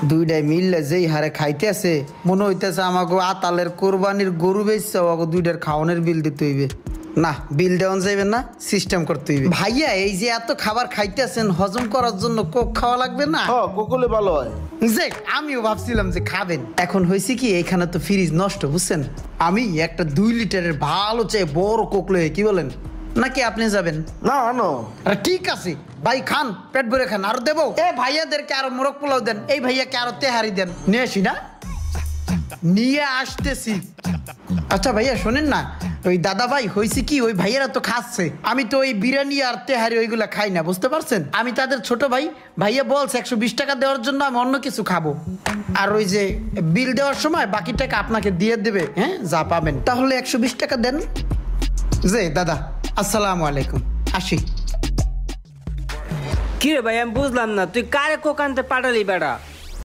দুইটাই মিললে যেই হারে খাইতেছে মনে হইতেছে আমাকে আতালের কোরবানির গরু বেচছে ওকে দুইটার খাওয়ানোর বিল দিতে হইবে। না, বিল দেওয়া যাবে না, সিস্টেম করতে হইবে। ভাইয়া এই যে এত খাবার খাইতেছেন হজম করার জন্য কোক খাওয়া লাগবে না? কোকলে ভালো হয়। যে আমিও ভাবছিলাম যে খাবেন। এখন হয়েছে কি এখানে তো ফ্রিজ নষ্ট, বুঝছেন? আমি একটা 2 লিটারের ভালো চাই বড় কোক লয়ে, কি বলেন? নাকি আপনি যাবেন? না আনো। আরে ঠিক আছে ভাই, খান, পেট ভরে খান। আর দেবো এ ভাইয়াদেরকে আরো মোরগ পোলাও দেন, এই ভাইয়াকে আরো তেহারি দেন। নিয়ে আসি না, নিয়ে আসতেছি। আচ্ছা ভাইয়া শোনেন না, ওই দাদা ভাই হয়েছে কি ওই ভাইয়ারা তো খাচ্ছে, আমি তো ওই বিরিয়ানি আর তেহারি ওইগুলা খাই না, বুঝতে পারছেন? আমি তাদের ছোট ভাই, ভাইয়া বলছে 120 টাকা দেওয়ার জন্য আমি অন্য কিছু খাবো। আর ওই যে বিল দেওয়ার সময় বাকি টাকা আপনাকে দিয়ে দেবে, হ্যাঁ যা পাবেন। তাহলে 120 টাকা দেন। যে দাদা আসসালামু আলাইকুম, আসি। কি রে ভাই, আমি বুঝলাম না, তুই কারে কোক আনতে পাঠালি বেড়া?